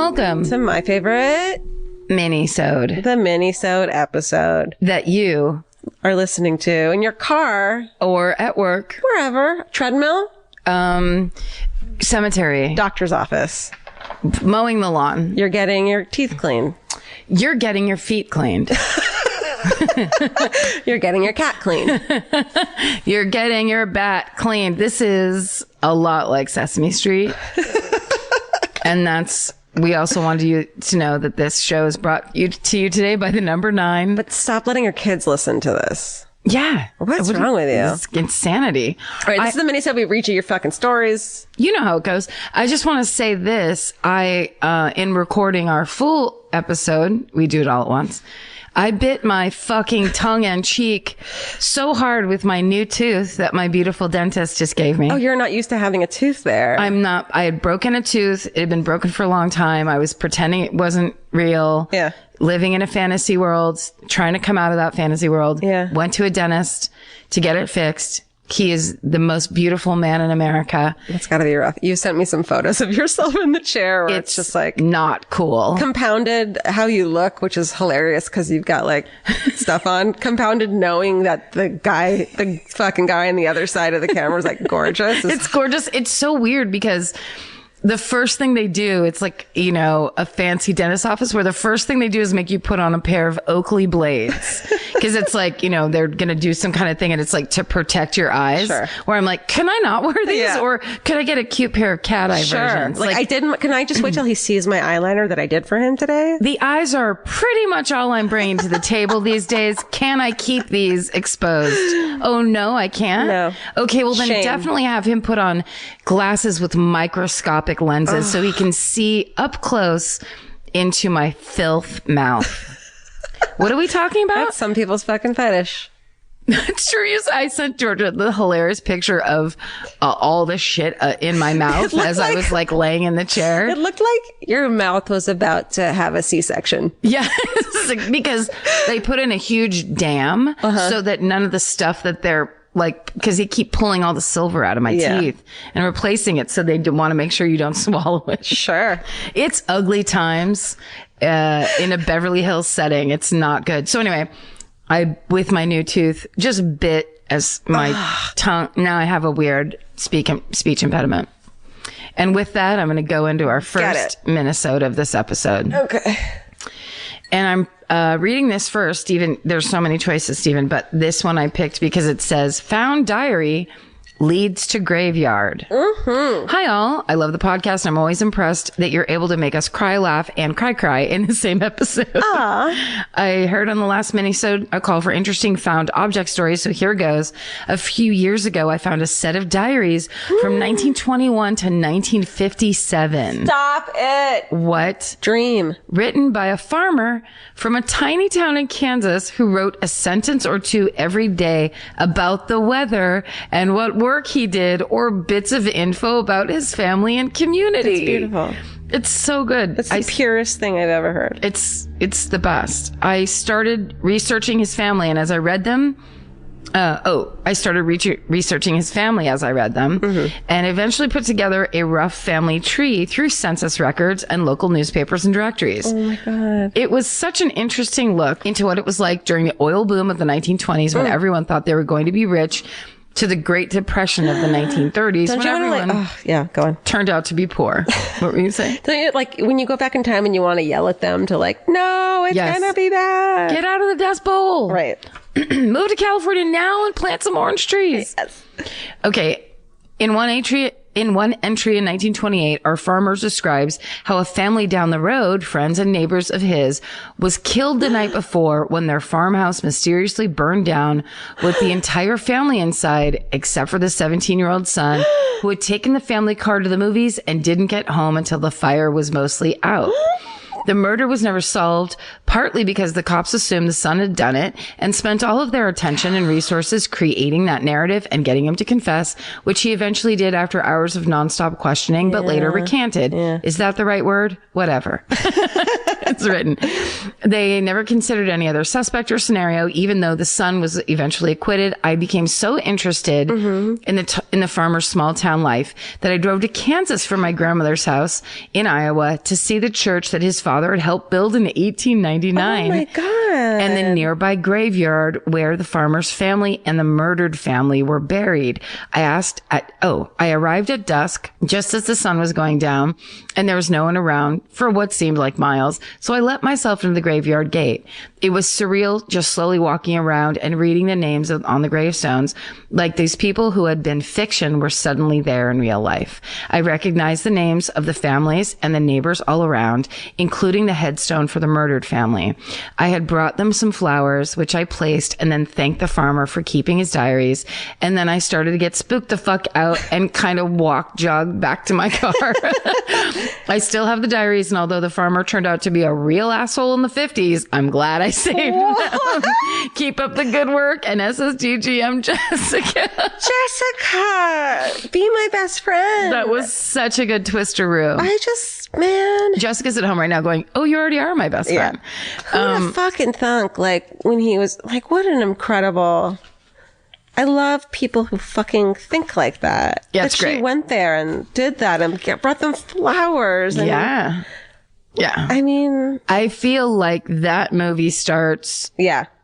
welcome to my favorite mini-sode. The mini-sode episode that you are listening to in your car or at work, wherever. Treadmill, cemetery, doctor's office, mowing the lawn. You're getting your teeth cleaned. You're getting your feet cleaned. You're getting your cat cleaned. You're getting your bat cleaned. This is a lot like Sesame Street. And we also wanted you to know that this show is brought to you today by the number 9. But stop letting your kids listen to this. Yeah. What's wrong with you? It's insanity. All right, this is the mini-sode. We read you your fucking stories. You know how it goes. I just want to say this. In recording our full episode, we do it all at once, I bit my fucking tongue and cheek so hard with my new tooth that my beautiful dentist just gave me. Oh, you're not used to having a tooth there. I had broken a tooth. It had been broken for a long time. I was pretending it wasn't real. Yeah. Living in a fantasy world, trying to come out of that fantasy world. Yeah. Went to a dentist to get it fixed. He is the most beautiful man in America. That's gotta be rough. You sent me some photos of yourself in the chair where it's just like not cool. Compounded how you look, which is hilarious because you've got like stuff on. Compounded knowing that the fucking guy on the other side of the camera is like gorgeous. It's gorgeous. It's so weird because the first thing they do, it's like, a fancy dentist office where the first thing they do is make you put on a pair of Oakley blades. Cause it's like, they're going to do some kind of thing and it's like to protect your eyes. Sure. Where I'm like, can I not wear these? Yeah. Or could I get a cute pair of cat eye versions? Can I just wait till he sees my eyeliner that I did for him today? The eyes are pretty much all I'm bringing to the table these days. Can I keep these exposed? Oh no, I can't? No. Okay, well then Shame. definitely have him put on glasses with microscopic lenses so he can see up close into my filth mouth. What are we talking about? That's some people's fucking fetish. Serious. I sent Georgia the hilarious picture of all the shit in my mouth as I was like laying in the chair. It looked like your mouth was about to have a C-section. Yeah, because they put in a huge dam so that none of the stuff that they're like, because they keep pulling all the silver out of my teeth and replacing it. So they want to make sure you don't swallow it. Sure. It's ugly times in a Beverly Hills setting. It's not good. So anyway, I, with my new tooth, just bit as my tongue. Now I have a weird speech impediment. And with that, I'm going to go into our first Minnesota of this episode. Okay. And I'm reading this first, Stephen. There's so many choices, Stephen, but this one I picked because it says, found diary leads to graveyard. Mm-hmm. Hi, all. I love the podcast. I'm always impressed that you're able to make us cry, laugh, and cry in the same episode. Aww. I heard on the last mini-sode a call for interesting found object stories, so here goes. A few years ago, I found a set of diaries from 1921 to 1957. Stop it. What? Dream. Written by a farmer from a tiny town in Kansas who wrote a sentence or two every day about the weather and what work he did or bits of info about his family and community. It's beautiful. It's so good. It's the purest thing I've ever heard. It's the best. I started researching his family, and as I read them, I started researching his family as I read them, and eventually put together a rough family tree through census records and local newspapers and directories. Oh my God. It was such an interesting look into what it was like during the oil boom of the 1920s when everyone thought they were going to be rich, to the Great Depression of the 1930s when everyone go on. turned out to be poor. What were you saying? Don't you, like when you go back in time and you want to yell at them to like, no, it's gonna be bad. Get out of the Dust Bowl. Right. Move to California now and plant some orange trees. Yes. Okay. In one entry in 1928, our farmer describes how a family down the road, friends and neighbors of his, was killed the night before when their farmhouse mysteriously burned down with the entire family inside, except for the 17-year-old son who had taken the family car to the movies and didn't get home until the fire was mostly out. The murder was never solved, partly because the cops assumed the son had done it and spent all of their attention and resources creating that narrative and getting him to confess, which he eventually did after hours of nonstop questioning, but later recanted. Is that the right word? Whatever. It's written. They never considered any other suspect or scenario, even though the son was eventually acquitted. I became so interested in the farmer's small town life that I drove to Kansas from my grandmother's house in Iowa to see the church that his father had helped build in 1899. Oh my God. And the nearby graveyard where the farmer's family and the murdered family were buried. I arrived at dusk just as the sun was going down and there was no one around for what seemed like miles. So I let myself into the graveyard gate. It was surreal, just slowly walking around and reading the names on the gravestones, like these people who had been fiction were suddenly there in real life. I recognized the names of the families and the neighbors all around, including the headstone for the murdered family. I had brought them some flowers, which I placed, and then thanked the farmer for keeping his diaries. And then I started to get spooked the fuck out and kind of jogged back to my car. I still have the diaries, and although the farmer turned out to be a real asshole in the 50s, I'm glad I saved them. Keep up the good work, and SSDGM Jessica. Jessica, be my best friend. That was such a good twisteroo. Man. Jessica's at home right now going, oh, you already are my best friend. Who would have fucking thunk, like, when he was, like, what an incredible... I love people who fucking think like that. Yeah, it's great. She went there and did that and brought them flowers. And, yeah. I mean... I feel like that movie starts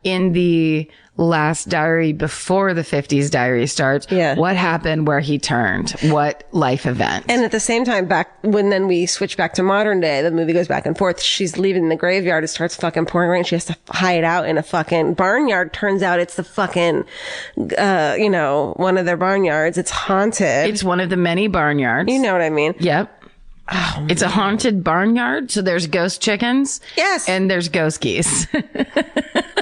in the last diary before the 50s diary starts. Yeah. What happened, where he turned, what life event. And at the same time, then we switch back to modern day, the movie goes back and forth. She's leaving the graveyard. It starts fucking pouring rain. She has to hide out in a fucking barnyard. Turns out it's the fucking, one of their barnyards. It's haunted. It's one of the many barnyards. You know what I mean? Yep. Oh, it's a haunted barnyard. So there's ghost chickens. Yes. And there's ghost geese.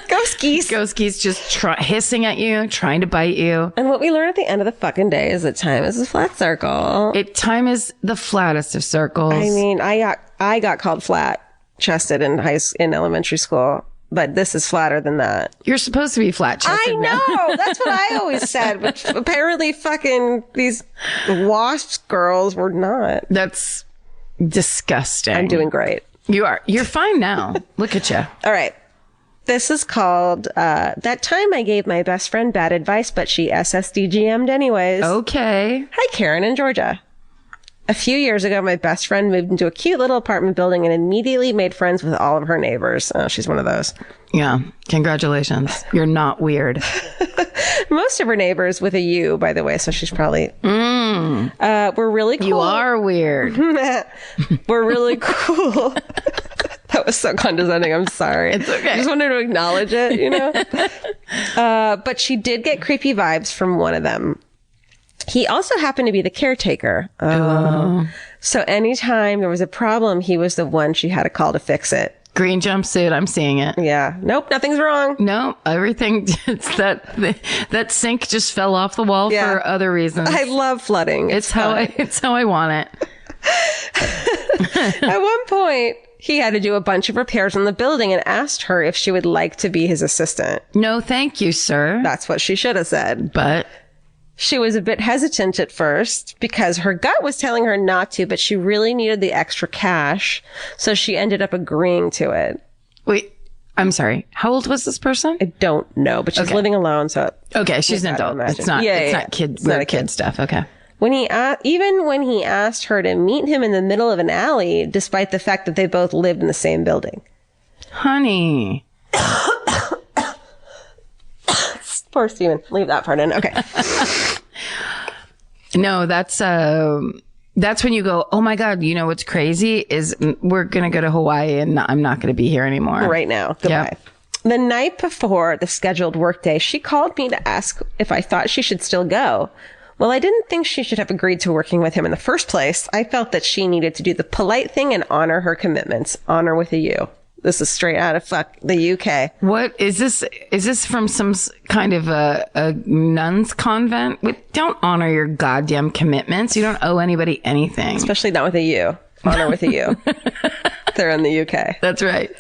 Ghost geese. Ghost geese just hissing at you, trying to bite you. And what we learn at the end of the fucking day is that time is a flat circle. Time is the flattest of circles. I mean, I got called flat chested in elementary school. But this is flatter than that. You're supposed to be flat chested. I know. That's what I always said. But apparently fucking these wasp girls were not. That's disgusting. I'm doing great. You are. You're fine now. Look at you. All right. This is called, That Time I Gave My Best Friend Bad Advice, but she SSDGM'd anyways. Okay. Hi, Karen in Georgia. A few years ago, my best friend moved into a cute little apartment building and immediately made friends with all of her neighbors. Oh, she's one of those. Yeah. Congratulations. You're not weird. Most of her neighbors with a U, by the way, so she's probably... we're really cool. You are weird. We're really cool. That was so condescending. I'm sorry. It's okay. I just wanted to acknowledge it, But she did get creepy vibes from one of them. He also happened to be the caretaker. So anytime there was a problem, he was the one she had to call to fix it. Green jumpsuit. I'm seeing it. Yeah. Nope. Nothing's wrong. No, everything. It's that sink just fell off the wall for other reasons. I love flooding. It's how I want it. At one point, he had to do a bunch of repairs on the building and asked her if she would like to be his assistant. No, thank you, sir. That's what she should have said. But she was a bit hesitant at first because her gut was telling her not to, but she really needed the extra cash. So she ended up agreeing to it. Wait, I'm sorry. How old was this person? I don't know, but she's living alone. So okay, she's an adult. It's not kid stuff. Okay. When even when he asked her to meet him in the middle of an alley, despite the fact that they both lived in the same building. Honey. Poor Steven. Leave that part in. Okay. No, that's when you go, oh my God, you know what's crazy is we're going to go to Hawaii and I'm not going to be here anymore. Right now. Goodbye. Yep. The night before the scheduled workday, she called me to ask if I thought she should still go. Well, I didn't think she should have agreed to working with him in the first place. I felt that she needed to do the polite thing and honor her commitments. Honor with a U. This is straight out of the UK. What is this? Is this from some kind of a nun's convent? Don't honor your goddamn commitments. You don't owe anybody anything. Especially not with a U. Honor with a U. They're in the UK. That's right.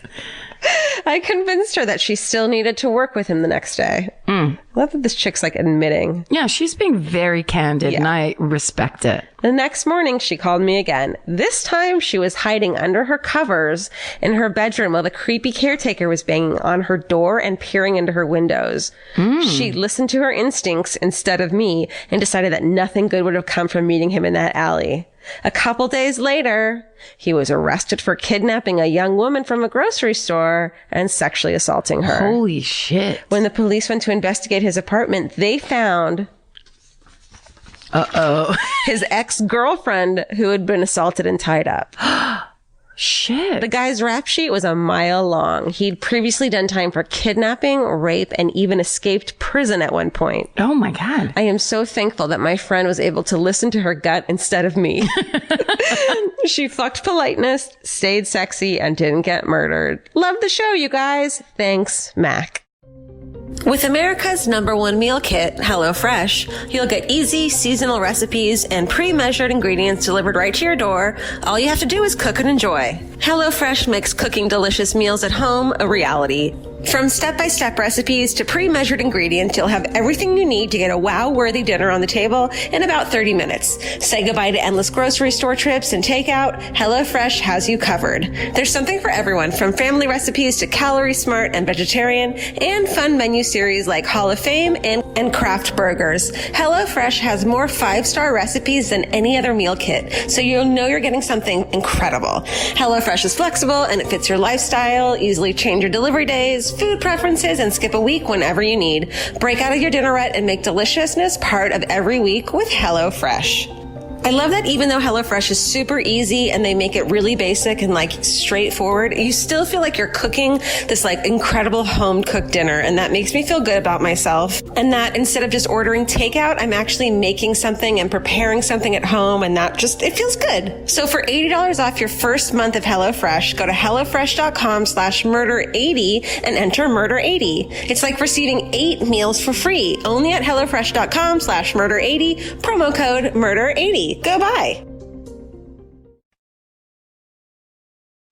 I convinced her that she still needed to work with him the next day. I love that this chick's like admitting. Yeah, she's being very candid, and I respect it. The next morning, she called me again. This time, she was hiding under her covers in her bedroom while the creepy caretaker was banging on her door and peering into her windows. She listened to her instincts instead of me and decided that nothing good would have come from meeting him in that alley. A couple days later, he was arrested for kidnapping a young woman from a grocery store and sexually assaulting her. Holy shit. When the police went to investigate his apartment, they found his ex-girlfriend who had been assaulted and tied up. Shit. The guy's rap sheet was a mile long. He'd previously done time for kidnapping, rape, and even escaped prison at one point. Oh my God. I am so thankful that my friend was able to listen to her gut instead of me. She fucked politeness, stayed sexy, and didn't get murdered. Love the show, you guys. Thanks, Mac. With America's #1 meal kit, HelloFresh, you'll get easy, seasonal recipes and pre-measured ingredients delivered right to your door. All you have to do is cook and enjoy. HelloFresh makes cooking delicious meals at home a reality. From step-by-step recipes to pre-measured ingredients, you'll have everything you need to get a wow-worthy dinner on the table in about 30 minutes. Say goodbye to endless grocery store trips and takeout. HelloFresh has you covered. There's something for everyone, from family recipes to calorie smart and vegetarian, and fun menu series like Hall of Fame and craft burgers. HelloFresh has more 5-star recipes than any other meal kit, so you'll know you're getting something incredible. HelloFresh is flexible and it fits your lifestyle. Easily change your delivery days, food preferences, and skip a week whenever you need. Break out of your dinner rut and make deliciousness part of every week with HelloFresh. I love that even though HelloFresh is super easy and they make it really basic and like straightforward, you still feel like you're cooking this like incredible home cooked dinner. And that makes me feel good about myself. And that instead of just ordering takeout, I'm actually making something and preparing something at home. And that just, it feels good. So for $80 off your first month of HelloFresh, go to HelloFresh.com/murder80 and enter murder80. It's like receiving 8 meals for free only at HelloFresh.com/murder80, promo code murder80. Go buy.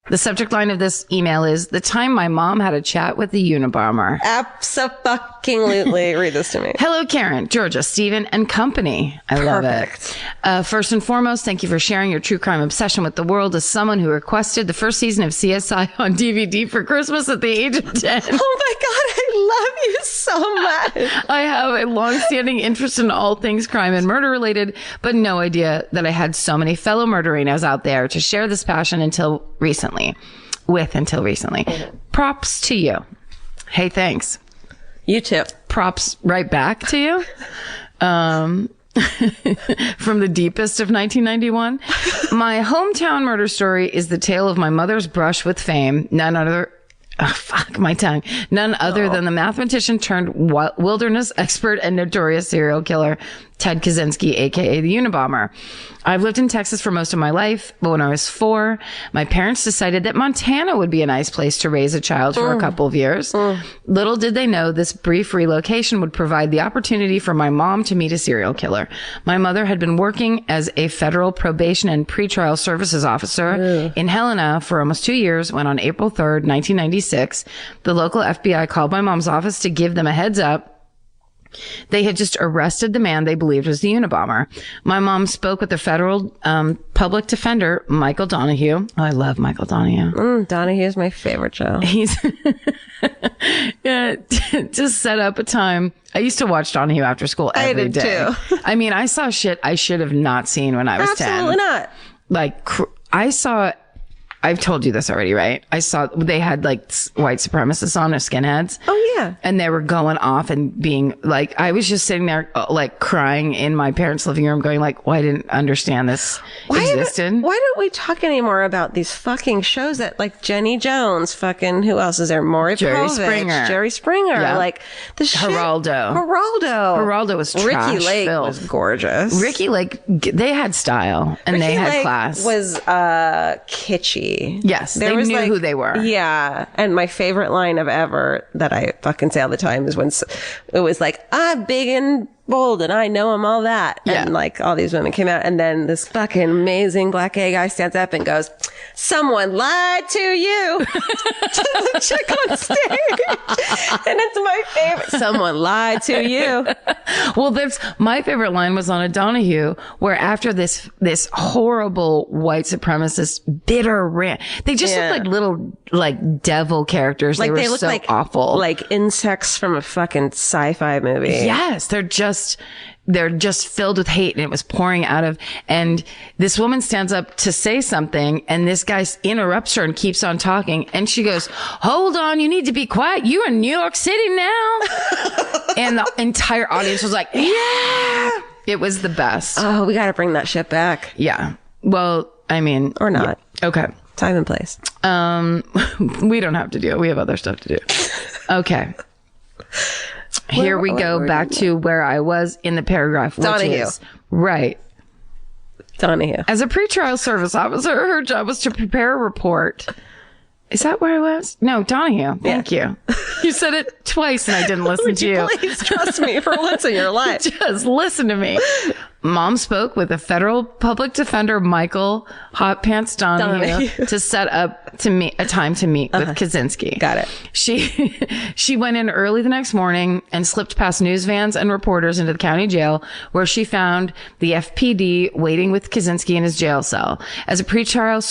The subject line of this email is, the time my mom had a chat with the Unabomber. Abso-fucking-lutely. Read this to me. Hello, Karen, Georgia, Stephen, and company. I love it. First and foremost, thank you for sharing your true crime obsession with the world as someone who requested the first season of CSI on DVD for Christmas at the age of 10. Oh my God, I love you so much. I have a long-standing interest in all things crime and murder related, but no idea that I had so many fellow murderinos out there to share this passion until recently. Props to you. Hey, thanks. You too. Props right back to you. From the deepest of 1991. My hometown murder story is the tale of my mother's brush with fame. None other than the mathematician turned wilderness expert and notorious serial killer, Ted Kaczynski, aka the Unabomber. I've lived in Texas for most of my life, but when I was 4, my parents decided that Montana would be a nice place to raise a child for a couple of years. Little did they know this brief relocation would provide the opportunity for my mom to meet a serial killer. My mother had been working as a federal probation and pretrial services officer in Helena for almost 2 years when on April 3rd, 1996, the local FBI called my mom's office to give them a heads up. They had just arrested the man they believed was the Unabomber. My mom spoke with the federal public defender, Michael Donahue. Oh, I love Michael Donahue. Donahue's my favorite show. He's just set up a time. I used to watch Donahue after school every day. I did too. I mean, I saw shit I should have not seen when I was 10. Absolutely not. Like, I've told you this already, right? I saw they had like white supremacists on, or skinheads. Oh yeah. And they were going off and being like, I was just sitting there like crying in my parents' living room going like, well, I didn't understand this existed. Why don't we talk anymore about these fucking shows that like Jenny Jones, fucking, who else is there? Maury Povich, Jerry Springer, yeah. like the shit. Geraldo was trash Ricky Lake filled. was gorgeous. Ricky Lake, they had style and they had class. Was kitschy. Yes, they knew who they were. Yeah, and my favorite line of ever that I fucking say all the time is when it was like, I'm big in bold and I know him, all that. Yeah. And like all these women came out, and then this fucking amazing black gay guy stands up and goes, someone lied to you. To the chick on stage. And it's my favorite. Someone lied to you. Well, my favorite line was on a Donahue, where after this horrible white supremacist bitter rant, they just look like little like devil characters. Like they were look so like awful, like insects from a fucking sci-fi movie. Yes, they're just filled with hate, and it was pouring out of. And this woman stands up to say something, and this guy interrupts her and keeps on talking. And she goes, "Hold on, you need to be quiet. You're in New York City now." And the entire audience was like, "Yeah!" It was the best. Oh, we got to bring that shit back. Yeah. Well, I mean, or not. Yeah. Okay. Time and place. We don't have to do it. We have other stuff to do. Okay. Here we go back to where I was in the paragraph, which Donahue. is right. Donahue. As a pretrial service officer, her job was to prepare a report. Is that where I was? No, Donahue. Thank you. You said it twice and I didn't listen to you. Please trust me for once in your life. Just listen to me. Mom spoke with a federal public defender, Michael Hot Pants Donahue, to set up a time to meet with Kaczynski. Got it. She went in early the next morning and slipped past news vans and reporters into the county jail, where she found the FPD waiting with Kaczynski in his jail cell. As a pretrial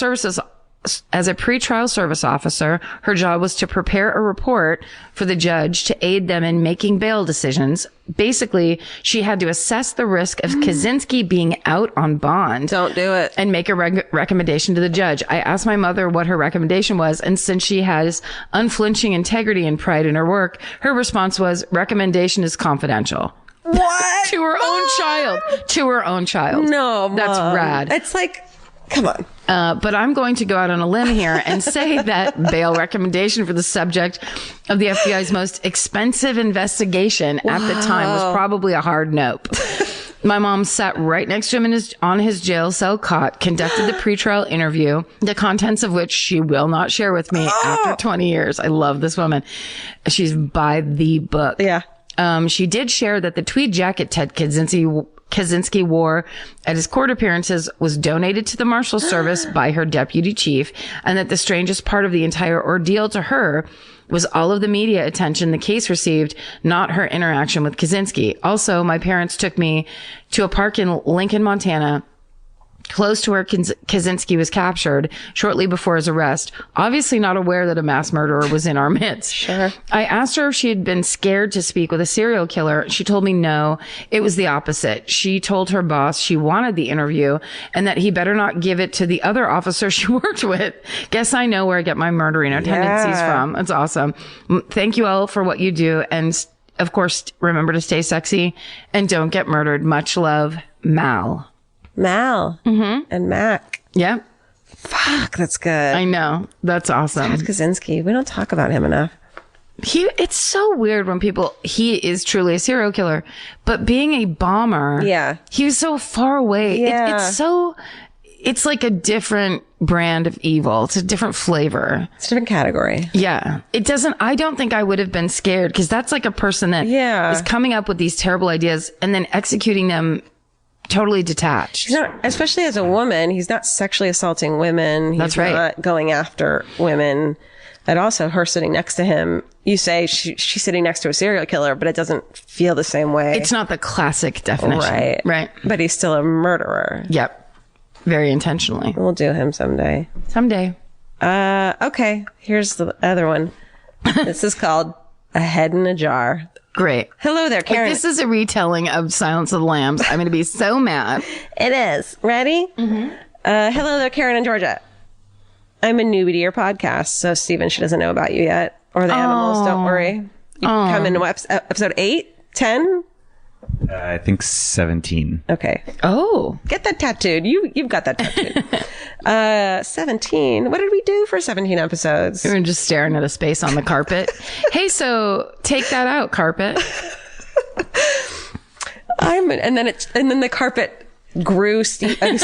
service officer, her job was to prepare a report for the judge to aid them in making bail decisions. Basically, she had to assess the risk of Kaczynski being out on bond. Don't do it. And make a recommendation to the judge. I asked my mother what her recommendation was, and since she has unflinching integrity and pride in her work, her response was, recommendation is confidential. What? To her own child. To her own child. No, Mom. That's rad. It's like, come on. But I'm going to go out on a limb here and say that bail recommendation for the subject of the FBI's most expensive investigation at the time was probably a hard nope. My mom sat right next to him on his jail cell cot, conducted the pretrial interview, the contents of which she will not share with me after 20 years. I love this woman. She's by the book. Yeah. She did share that the tweed jacket Ted Kaczynski wore at his court appearances was donated to the Marshal Service by her deputy chief, and that the strangest part of the entire ordeal to her was all of the media attention the case received, not her interaction with Kaczynski. Also, my parents took me to a park in Lincoln, Montana, close to where Kaczynski was captured shortly before his arrest, obviously not aware that a mass murderer was in our midst. Sure. I asked her if she had been scared to speak with a serial killer. She told me no, it was the opposite. She told her boss she wanted the interview and that he better not give it to the other officer she worked with. Guess I know where I get my murdering tendencies from. It's awesome. Thank you all for what you do. And of course, remember to stay sexy and don't get murdered. Much love, Mal. Mal and Mac. Yep. Fuck, that's good. I know. That's awesome. Ted Kaczynski. We don't talk about him enough. It's so weird when he is truly a serial killer, but being a bomber, he was so far away. Yeah. It's like a different brand of evil. It's a different flavor. It's a different category. Yeah. I don't think I would have been scared, because that's like a person that is coming up with these terrible ideas and then executing them totally detached. He's not, especially as a woman, he's not sexually assaulting women. He's not going after women. And also her sitting next to him, you say she's sitting next to a serial killer, but it doesn't feel the same way. It's not the classic definition. Right. But he's still a murderer. Yep. Very intentionally. We'll do him someday. Okay. Here's the other one. This is called A Head in a Jar. Great. Hello there, Karen. If this is a retelling of Silence of the Lambs, I'm going to be so mad. It is. Ready? Hello there, Karen in Georgia. I'm a newbie to your podcast, so Stephen, she doesn't know about you yet. Or the animals, don't worry. You come in episode 8, 10? I think 17. Okay. Oh. Get that tattooed. You've got that tattooed. 17. What did we do for 17 episodes? We were just staring at a space on the carpet. Hey, so take that out, carpet. And then the carpet grew Stephen.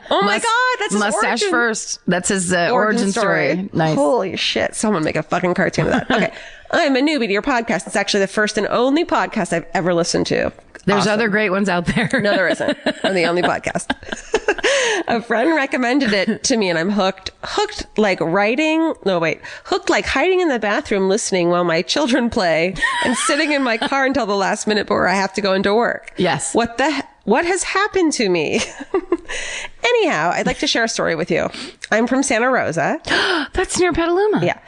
Oh my God, that's his mustache origin. First. That's his origin story. Nice. Holy shit. Someone make a fucking cartoon of that. Okay. I'm a newbie to your podcast. It's actually the first and only podcast I've ever listened to. There's other great ones out there. No, there isn't. I'm the only podcast. A friend recommended it to me and I'm hooked. Hooked like hooked like hiding in the bathroom listening while my children play and sitting in my car until the last minute before I have to go into work. Yes. What has happened to me? Anyhow, I'd like to share a story with you. I'm from Santa Rosa. That's near Petaluma. Yeah.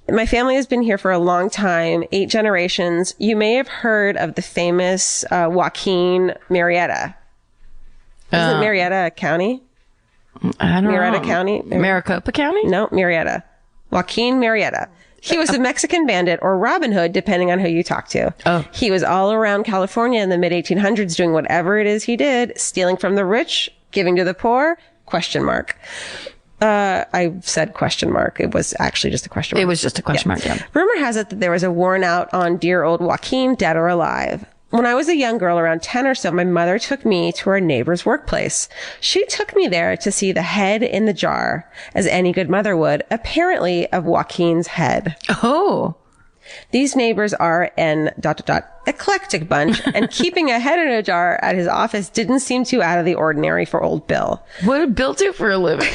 My family has been here for a long time, 8 generations. You may have heard of the famous Joaquin Murrieta. Isn't Murrieta a county? I don't Murrieta know. County? Maricopa County? No, Murrieta. Joaquin Murrieta. He was a Mexican bandit or Robin Hood, depending on who you talk to. Oh. He was all around California in the mid 1800s doing whatever it is he did, stealing from the rich, giving to the poor, ? I said ? It was actually just a question mark. It was just a question mark, yeah. Rumor has it that there was a warrant out on dear old Joaquin, dead or alive. When I was a young girl, around 10 or so, my mother took me to our neighbor's workplace. She took me there to see the head in the jar, as any good mother would, apparently of Joaquin's head. Oh. These neighbors are an ... eclectic bunch, and keeping a head in a jar at his office didn't seem too out of the ordinary for old Bill. What did Bill do for a living?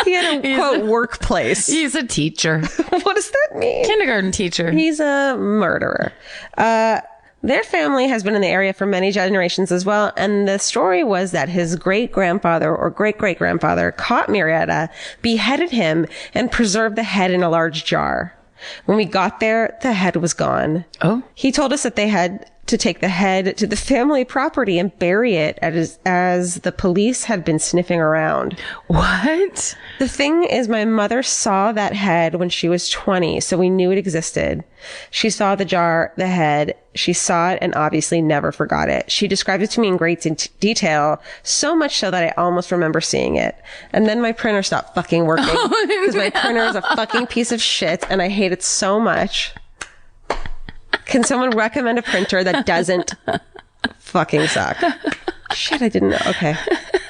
He had a, quote, workplace. He's a teacher. What does that mean? Kindergarten teacher. He's a murderer. Their family has been in the area for many generations as well. And the story was that his great-grandfather or great-great-grandfather caught Murrieta, beheaded him, and preserved the head in a large jar. When we got there, the head was gone. Oh. He told us that they had to take the head to the family property and bury it as the police had been sniffing around. What? The thing is, my mother saw that head when she was 20, so we knew it existed. She saw the jar, the head. She saw it and obviously never forgot it. She described it to me in great detail, so much so that I almost remember seeing it. And then my printer stopped fucking working because my printer is a fucking piece of shit and I hate it so much. Can someone recommend a printer that doesn't fucking suck? Shit, I didn't know. Okay.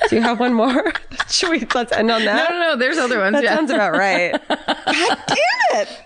Do you have one more? Let's end on that? No. There's other ones. That yeah. sounds about right. God damn it.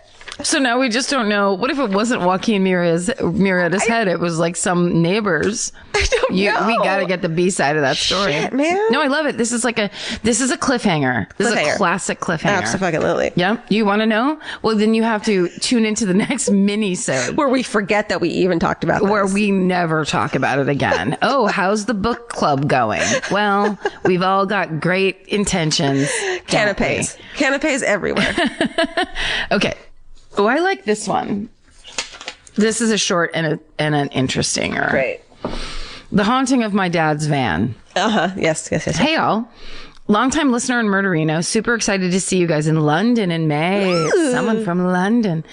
So now we just don't know. What if it wasn't Joaquin Murrieta's head? It was like some neighbors. I don't know. We got to get the B side of that story. Shit, man. No, I love it. This is a cliffhanger. This is a classic cliffhanger. Absolutely. Yeah. You want to know? Well, then you have to tune into the next mini-sode. Where we forget that we even talked about this. Where we never talk about it again. Oh, how's the book club going? Well, we've all got great intentions. Canapes. Canapes everywhere. Okay. Oh, I like this one. This is a short and an interesting-er. Great. The haunting of my dad's van. Yes. Hey, y'all. Longtime listener in Murderino. Super excited to see you guys in London in May. Ooh. Someone from London.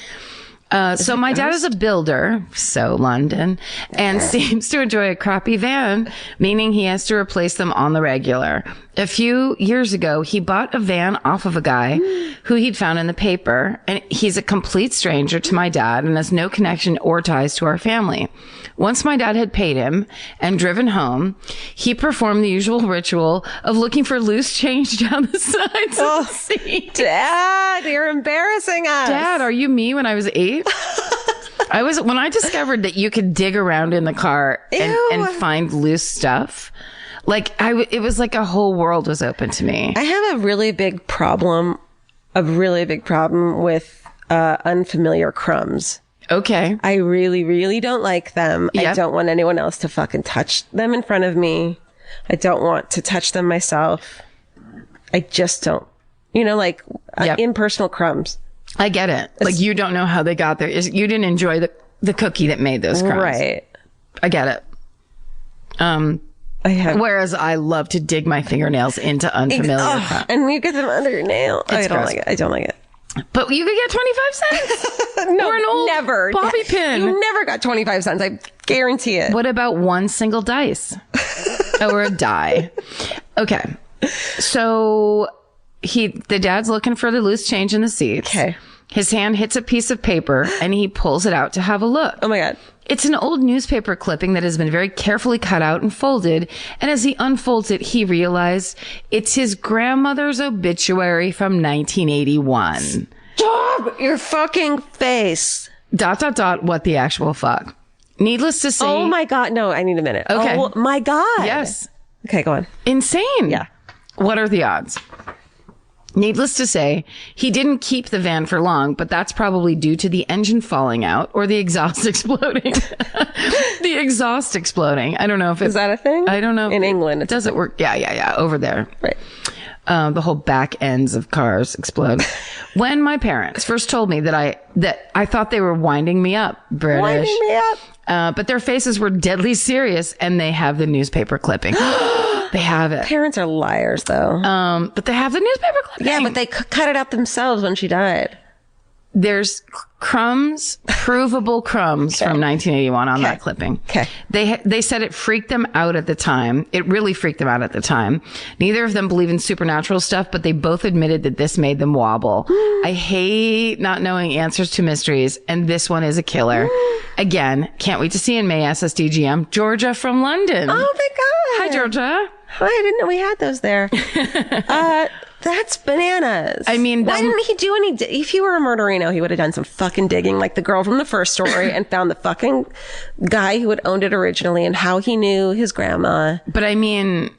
So my dad is a builder, so London, and seems to enjoy a crappy van, meaning he has to replace them on the regular. A few years ago, he bought a van off of a guy who he'd found in the paper, and he's a complete stranger to my dad and has no connection or ties to our family. Once my dad had paid him and driven home, he performed the usual ritual of looking for loose change down the sides of the seat. Dad, you're embarrassing us. Dad, are you me when I was 8? When I discovered that you could dig around in the car and find loose stuff, it was like a whole world was open to me. I have a really big problem with unfamiliar crumbs. Okay. I really, really don't like them. Yep. I don't want anyone else to fucking touch them in front of me. I don't want to touch them myself. I just don't. Impersonal crumbs. I get it. Like, you don't know how they got there. You didn't enjoy the cookie that made those crumbs. Right. I get it. Whereas I love to dig my fingernails into unfamiliar crumbs. And you get them under your nail. I don't like it. But you could get 25 cents. No, or an old never. bobby pin. You never got 25 cents. I guarantee it. What about one single dice? Or a die? Okay. So the dad's looking for the loose change in the seats. Okay. His hand hits a piece of paper and he pulls it out to have a look. Oh my God. It's an old newspaper clipping that has been very carefully cut out and folded. And as he unfolds it, he realized it's his grandmother's obituary from 1981. Stop your fucking face. ... What the actual fuck? Needless to say. Oh my God. No, I need a minute. Okay. Oh my God. Yes. Okay, go on. Insane. Yeah. What are the odds? Needless to say, he didn't keep the van for long, but that's probably due to the engine falling out or the exhaust exploding. The exhaust exploding. I don't know if Is that a thing? I don't know. In England. Does it work? Yeah. Over there. Right. The whole back ends of cars explode. When my parents first told me that I thought they were winding me up, British. Winding me up. But their faces were deadly serious, and they have the newspaper clipping. They have it. Parents are liars, though. But they have the newspaper clipping. Yeah, but they cut it out themselves when she died. There's crumbs, provable crumbs from 1981 on that clipping. Okay. They said it freaked them out at the time. It really freaked them out at the time. Neither of them believe in supernatural stuff, but they both admitted that this made them wobble. I hate not knowing answers to mysteries, and this one is a killer. Again, can't wait to see in May SSDGM, Georgia from London. Oh my God. Hi, Georgia. Hi, I didn't know we had those there. That's bananas. I mean, why didn't he do any? If he were a murderino, he would have done some fucking digging, like the girl from the first story, and found the fucking guy who had owned it originally and how he knew his grandma. But I mean,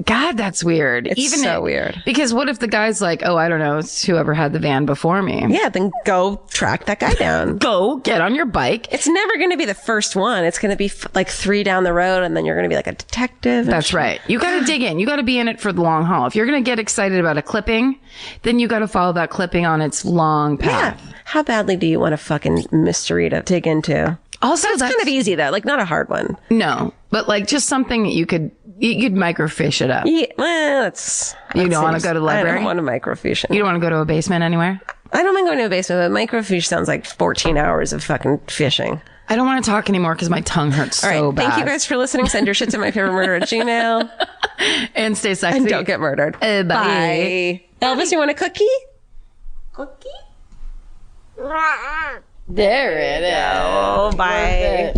God, that's weird. It's so weird. Because what if the guy's like, oh, I don't know, it's whoever had the van before me. Yeah, then go track that guy down. Go get on your bike. It's never going to be the first one. It's going to be like 3 down the road, and then you're going to be like a detective. That's right. You got to dig in. You got to be in it for the long haul. If you're going to get excited about a clipping, then you got to follow that clipping on its long path. Yeah. How badly do you want a fucking mystery to dig into? Also, That's kind of easy though, like not a hard one. No, but like just something that you could microfiche it up. Yeah, well, that's. You don't want to go to the library? I don't want to microfiche it. You don't want to go to a basement anywhere? I don't mind going to a basement, but microfiche sounds like 14 hours of fucking fishing. I don't want to talk anymore because my tongue hurts All right, so bad. thank you guys for listening. Send your shit to myfavoriteMurder@gmail. And stay sexy. And don't get murdered. Bye. Bye. Elvis, you want a cookie? There it is. Oh, bye.